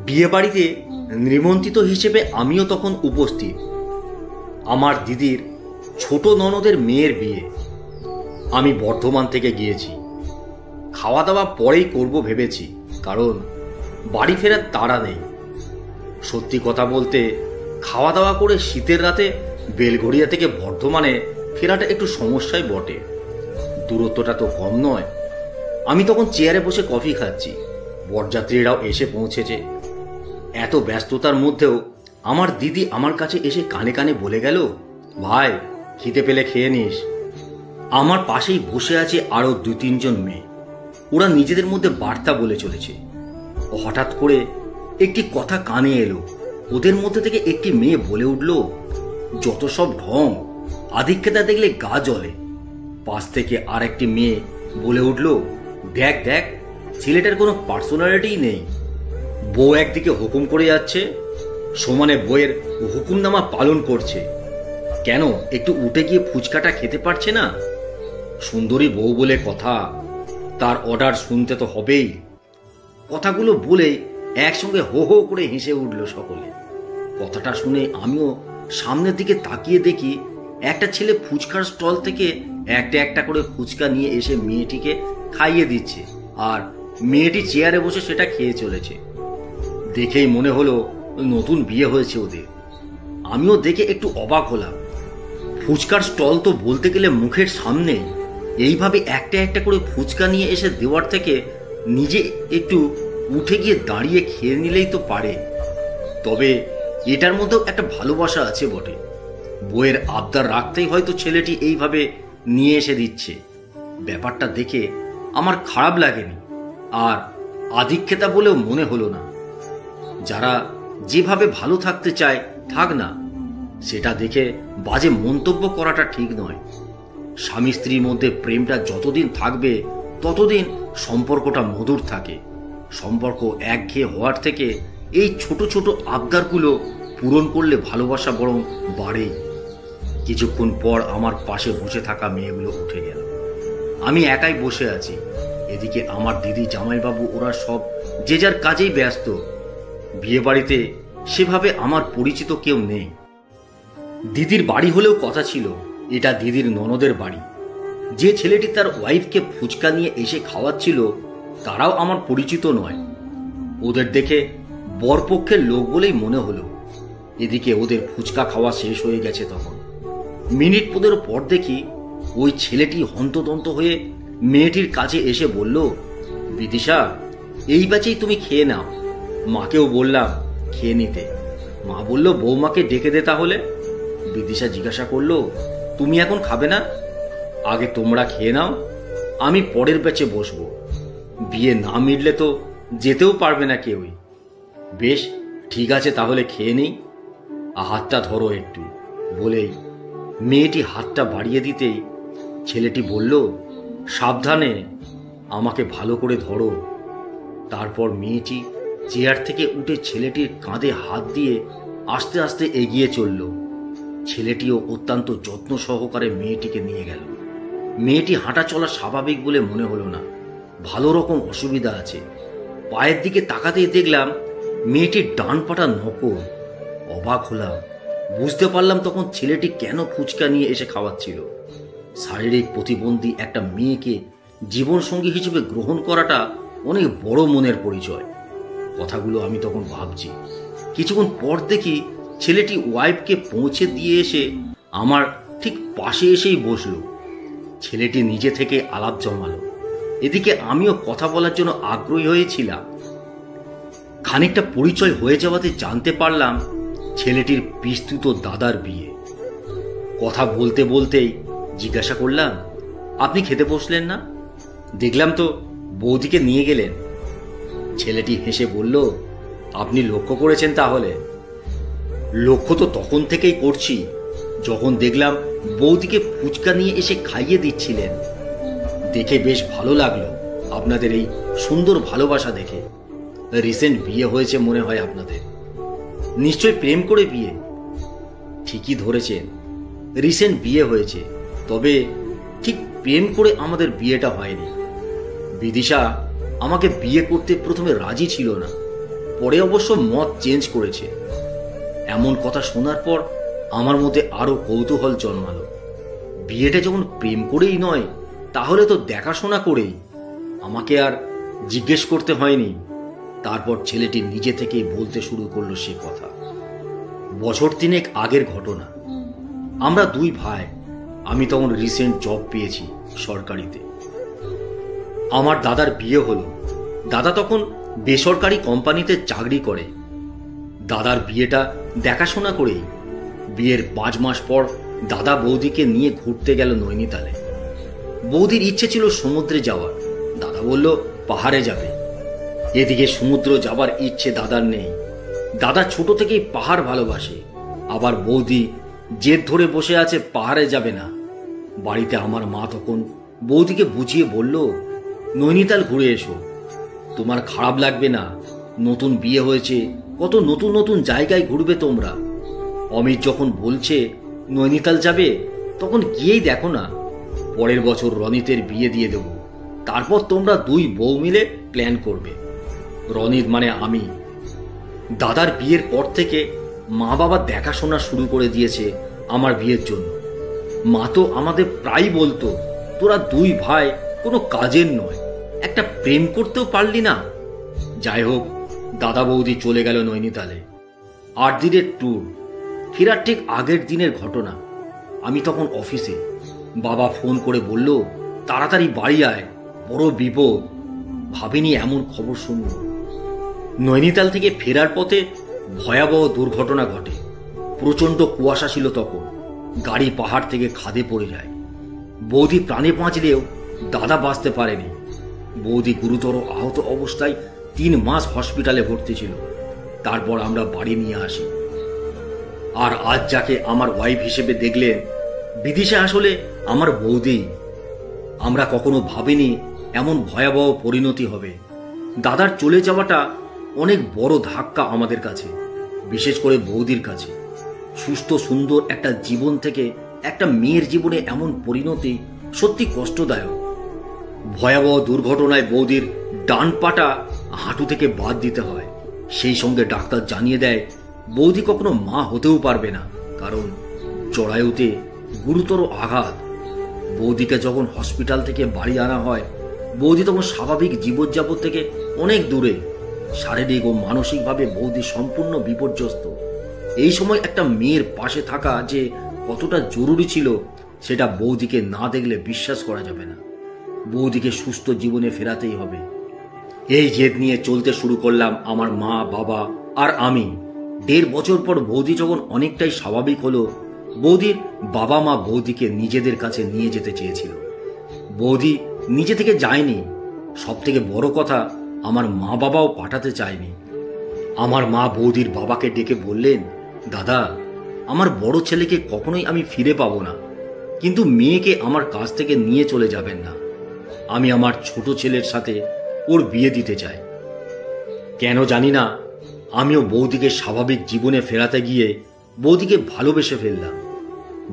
বিয়ে বাড়িতে নিমন্ত্রিত হিসেবে আমিও তখন উপস্থিত। আমার দিদির ছোট ননদের মেয়ের বিয়ে। আমি বর্ধমান থেকে গিয়েছি। খাওয়া দাওয়া পরেই করব ভেবেছি, কারণ বাড়ি ফেরার তাড়া নেই। সত্যি কথা বলতে, খাওয়া দাওয়া করে শীতের রাতে বেলঘড়িয়া থেকে বর্ধমানে ফেরাটা একটু সমস্যাই বটে। দূরত্বটা তো কম নয়। আমি তখন চেয়ারে বসে কফি খাচ্ছি। বরযাত্রীরাও এসে পৌঁছেছে। এত ব্যস্ততার মধ্যেও আমার দিদি আমার কাছে এসে কানে কানে বলে গেল, ভাই, খিদে পেলে খেয়ে নিস। আমার পাশেই বসে আছে আরো 2-3 মেয়ে। ওরা নিজেদের মধ্যে বার্তা বলে চলেছে। হঠাৎ করে একটি কথা কানে এলো। ওদের মধ্যে থেকে একটি মেয়ে বলে উঠল, যত সব ঢং, আধিক্যতা দেখলে গা জ্বলে। পাশ থেকে আর একটি মেয়ে বলে উঠল, দেখ দেখ, ছেলেটার কোনো পার্সোনালিটি নেই। বউ একদিকে হুকুম করে যাচ্ছে, সমানে বইয়ের হুকুমনামা পালন করছে। কেন একটু উঠে গিয়ে ফুচকাটা খেতে পারছে না? সুন্দরী বউ বলে কথা, তার অর্ডার শুনতে তো হবেই। কথাগুলো বলে একসঙ্গে হো হো করে হেসে উঠল সকলে। কথাটা শুনে আমিও সামনের দিকে তাকিয়ে দেখি একটা ছেলে ফুচকার স্টল থেকে একটা একটা করে ফুচকা নিয়ে এসে মেয়েটিকে খাইয়ে দিচ্ছে, আর মেয়েটি চেয়ারে বসে সেটা খেয়ে চলেছে। দেখেই মনে হলো নতুন বিয়ে হয়েছে ওদের। আমিও দেখে একটু অবাক হলাম। ফুচকার স্টল তো বলতে গেলে মুখের সামনেই। এইভাবে একটা একটা করে ফুচকা নিয়ে এসে দেওয়ার থেকে নিজে একটু উঠে গিয়ে দাঁড়িয়ে খেয়ে নিলেই তো পারে। তবে এটার মধ্যেও একটা ভালোবাসা আছে বটে। বইয়ের আবদার রাখতেই হয়তো ছেলেটি এইভাবে নিয়ে এসে দিচ্ছে। ব্যাপারটা দেখে আমার খারাপ লাগেনি, আর আধিক্যতা বলেও মনে হলো না। যারা যেভাবে ভালো থাকতে চায় থাক না, সেটা দেখে বাজে মন্তব্য করাটা ঠিক নয়। স্বামী স্ত্রীর মধ্যে প্রেমটা যতদিন থাকবে ততদিন সম্পর্কটা মধুর থাকে। সম্পর্ক একঘেয়ে হওয়ার থেকে এই ছোট ছোট আবদারগুলো পূরণ করলে ভালোবাসা বরং বাড়ে। কিছুক্ষণ পর আমার পাশে বসে থাকা মেয়েগুলো উঠে গেল। আমি একাই বসে আছি। এদিকে আমার দিদি, জামাইবাবু ওরা সব যে যার কাজেই ব্যস্ত। বিয়ে বাড়িতে সেভাবে আমার পরিচিত কেউ নেই। দিদির বাড়ি হলেও কথা ছিল এটা দিদির ননদের বাড়ি। যে ছেলেটি তার ওয়াইফকে ফুচকা নিয়ে এসে খাওয়াচ্ছিল তারাও আমার পরিচিত নয়। ওদের দেখে বরপক্ষের লোক বলেই মনে হলো। এদিকে ওদের ফুচকা খাওয়া শেষ হয়ে গেছে। তখন মিনিট 15 পর দেখি ওই ছেলেটি হন্তদন্ত হয়ে মেয়েটির কাছে এসে বলল, বিদিশা, এই ব্যাচেই তুমি খেয়ে নাও। মাকেও বললাম খেয়ে নিতে। মা বলল, বৌমাকে ডেকে দে তাহলে। বিদিশা জিজ্ঞাসা করলো, তুমি এখন খাবে না? আগে তোমরা খেয়ে নাও, আমি পরের ব্যাচে বসবো। বিয়ে না মিটলে তো যেতেও পারবে না কেউই। বেশ, ঠিক আছে, তাহলে খেয়ে নেই। হাতটা ধরো একটু বলেই মেয়েটি হাতটা বাড়িয়ে দিতেই ছেলেটি বলল, সাবধানে, আমাকে ভালো করে ধরো। তারপর মেয়েটি চেয়ার থেকে উঠে ছেলেটির কাঁধে হাত দিয়ে আস্তে আস্তে এগিয়ে চলল। ছেলেটিও অত্যন্ত যত্ন সহকারে মেয়েটিকে নিয়ে গেল। মেয়েটি হাঁটা চলা স্বাভাবিক বলে মনে হলো না, ভালো রকম অসুবিধা আছে। পায়ের দিকে তাকাতেই দেখলাম মেয়েটির ডান পাটা নকল। অবাক হলাম, বুঝতে পারলাম তখন ছেলেটি কেন ফুচকা নিয়ে এসে খাওয়াচ্ছিল। শারীরিক প্রতিবন্ধী একটা মেয়েকে জীবনসঙ্গী হিসেবে গ্রহণ করাটা অনেক বড় মনের পরিচয়। কথাগুলো আমি তখন ভাবছি। কিছুক্ষণ পর দেখি ছেলেটি ওয়াইফকে পৌঁছে দিয়ে এসে আমার ঠিক পাশে এসেই বসলো। ছেলেটি নিজে থেকে আলাপ জমালো। এদিকে আমিও কথা বলার জন্য আগ্রহী হয়েছিলাম। খানিকটা পরিচয় হয়ে যাওয়াতে জানতে পারলাম ছেলেটির পিস্তুত দাদার বিয়ে। কথা বলতে বলতেই জিজ্ঞাসা করলাম, আপনি খেতে বসলেন না? দেখলাম তো বৌদিকে নিয়ে গেলেন। ছেলেটি হেসে বলল, আপনি লক্ষ্য করেছেন তাহলে? লক্ষ্য তো তখন থেকেই করছি যখন দেখলাম বৌদিকে ফুচকা নিয়ে এসে খাইয়ে দিচ্ছিলেন। দেখে বেশ ভালো লাগলো আপনাদের এই সুন্দর ভালোবাসা দেখে। রিসেন্ট বিয়ে হয়েছে মনে হয় আপনাদের। নিশ্চয় প্রেম করে বিয়ে। ঠিকই ধরেছেন, রিসেন্ট বিয়ে হয়েছে, তবে ঠিক প্রেম করে আমাদের বিয়েটা হয়নি। বিদিশা আমাকে বিয়ে করতে প্রথমে রাজি ছিল না। পরে অবশ্য মত চেঞ্জ করেছে। এমন কথা শোনার পর আমার মধ্যে আরো কৌতূহল জন্মালো। বিয়েটা যখন প্রেম করেই নয়, তাহলে তো দেখাশোনা করেই। আমাকে আর জিজ্ঞেস করতে হয়নি। তারপর ছেলেটি নিজে থেকেই বলতে শুরু করলো সে কথা। বছর 3 আগের ঘটনা। আমরা 2 ভাই। আমি তখন রিসেন্ট জব পেয়েছি সরকারিতে। আমার দাদার বিয়ে হলো। দাদা তখন বেসরকারি কোম্পানিতে চাকরি করে। দাদার বিয়েটা দেখাশোনা করেই। বিয়ের 5 মাস পর দাদা বৌদিকে নিয়ে ঘুরতে গেল নৈনিতালে। বৌদির ইচ্ছে ছিল সমুদ্রে যাওয়ার। দাদা বলল পাহাড়ে যাবে। এদিকে সমুদ্র যাবার ইচ্ছে দাদার নেই। দাদা ছোট থেকেই পাহাড় ভালোবাসে। আবার বৌদি জেদ ধরে বসে আছে পাহাড়ে যাবে না। বাড়িতে আমার মা তখন বৌদিকে বুঝিয়ে বলল, নৈনিতাল ঘুরে এসো, তোমার খারাপ লাগবে না। নতুন বিয়ে হয়েছে, কত নতুন নতুন জায়গায় ঘুরবে তোমরা। অমিত যখন বলছে নৈনিতাল যাবে, তখন গিয়েই দেখো না। পরের বছর রনিতের বিয়ে দিয়ে দেব। তারপর তোমরা 2 বউ মিলে প্ল্যান করবে। রনিত মানে আমি। দাদার বিয়ের পর থেকে মা বাবা দেখাশোনা শুরু করে দিয়েছে আমার বিয়ের জন্য। মা তো আমাদের প্রায় বলতো, তোরা 2 ভাই কোনো কাজের নয়, একটা প্রেম করতেও পারলি না। যাই হোক, দাদা বৌদি চলে গেল নৈনিতালে। 8 দিনের ট্যুর। ফেরার ঠিক আগের দিনের ঘটনা। আমি তখন অফিসে। বাবা ফোন করে বলল, তাড়াতাড়ি বাড়ি আয়, বড় বিপদ। ভাবিনি এমন খবর শুনব। নৈনিতাল থেকে ফেরার পথে ভয়াবহ দুর্ঘটনা ঘটে। প্রচণ্ড কুয়াশা ছিল তখন। গাড়ি পাহাড় থেকে খাদে পড়ে যায়। বৌদি প্রাণে বাঁচলেও দাদা বাঁচতে পারেনি। বৌদি গুরুতর আহত অবস্থায় 3 মাস হসপিটালে ভর্তি ছিল। তারপর আমরা বাড়ি নিয়ে আসি। আর আজ যাকে আমার ওয়াইফ হিসেবে দেখলেন, বিদিশা আসলে আমার বৌদি। আমরা কখনো ভাবিনি এমন ভয়াবহ পরিণতি হবে। দাদার চলে যাওয়াটা অনেক বড় ধাক্কা আমাদের কাছে, বিশেষ করে বৌদির কাছে। সুস্থ সুন্দর একটা জীবন থেকে একটা মেয়ের জীবনে এমন পরিণতি সত্যি কষ্টদায়ক। ভয়াবহ দুর্ঘটনায় বৌদির ডান পাটা হাঁটু থেকে বাদ দিতে হয়। সেই সঙ্গে ডাক্তার জানিয়ে দেয় বৌদি কখনো মা হতেও পারবে না, কারণ জরায়ুতে গুরুতর আঘাত। বৌদিকে যখন হসপিটাল থেকে বাড়ি আনা হয়, বৌদি তখন স্বাভাবিক জীবনযাপন থেকে অনেক দূরে। শারীরিক ও মানসিকভাবে বৌদি সম্পূর্ণ বিপর্যস্ত। এই সময় একটা মেয়ের পাশে থাকা যে কতটা জরুরি ছিল, সেটা বৌদিকে না দেখলে বিশ্বাস করা যাবে না। বৌদিকে সুস্থ জীবনে ফেরাতেই হবে। এই জেদ নিয়ে চলতে শুরু করলাম আমার মা, বাবা আর আমি। 1.5 বছর পর বৌদি যখন অনেকটাই স্বাভাবিক হলো, বৌদির বাবা মা বৌদিকে নিজেদের কাছে নিয়ে যেতে চেয়েছিল। বৌদি নিজে থেকে যায়নি। সব থেকে বড় কথা, আমার মা বাবাও পাঠাতে চায়নি। আমার মা বৌদির বাবাকে ডেকে বললেন, দাদা, আমার বড় ছেলেকে কখনোই আমি ফিরে পাবো না, কিন্তু মেয়েকে আমার কাছ থেকে নিয়ে চলে যাবেন না। আমি আমার ছোট ছেলের সাথে ওর বিয়ে দিতে চাই। কেন জানি না, আমিও বৌদিকে স্বাভাবিক জীবনে ফেরাতে গিয়ে বৌদিকে ভালোবেসে ফেললাম।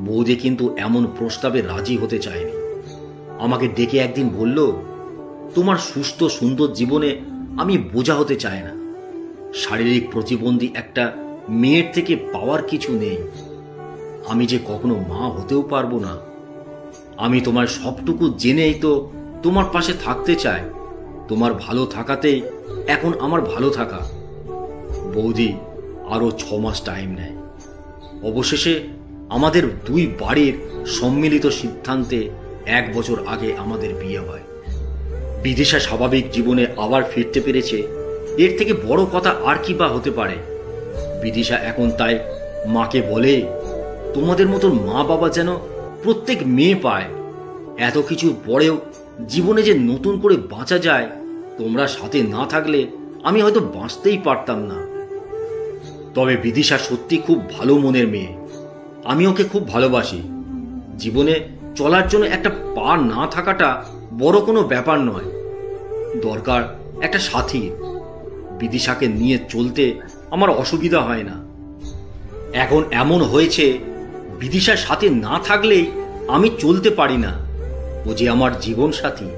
বৌদি কিন্তু এমন প্রস্তাবে রাজি হতে চায়নি। আমাকে ডেকে একদিন বলল, তোমার সুস্থ সুন্দর জীবনে আমি বোঝা হতে চাই না। শারীরিক প্রতিবন্ধী একটা মেয়ের থেকে পাওয়ার কিছু নেই। আমি যে কখনো মা হতেও পারবো না। আমি তোমার সবটুকু জেনেই তো তোমার পাশে থাকতে চাই। তোমার ভালো থাকাতেই এখন আমার ভালো থাকা। বৌদি আরো 6 মাস টাইম নেয়। অবশেষে আমাদের 2 বাড়ির সম্মিলিত সিদ্ধান্তে 1 বছর আগে আমাদের বিয়ে হয়। বিদিশা স্বাভাবিক জীবনে আবার ফিরতে পেরেছে, এর থেকে বড় কথা আর কি বা হতে পারে। বিদিশা এখন তাই মাকে বলে, তোমাদের মতন মা বাবা যেন প্রত্যেক মেয়ে পায়। এত কিছুর পরেও জীবনে যে নতুন করে বাঁচা যায়, তোমরা সাথে না থাকলে আমি হয়তো বাঁচতেই পারতাম না। তবে বিদিশা সত্যি খুব ভালো মনের মেয়ে। আমি ওকে খুব ভালোবাসি। জীবনে চলার জন্য একটা পা না থাকাটা বড় কোনো ব্যাপার নয়, দরকার একটা সাথী। বিদিশাকে নিয়ে চলতে আমার অসুবিধা হয় না। এখন এমন হয়েছে, বিদিশার সাথে না থাকলেই আমি চলতে পারি না। ও যে আমার জীবন সাথী।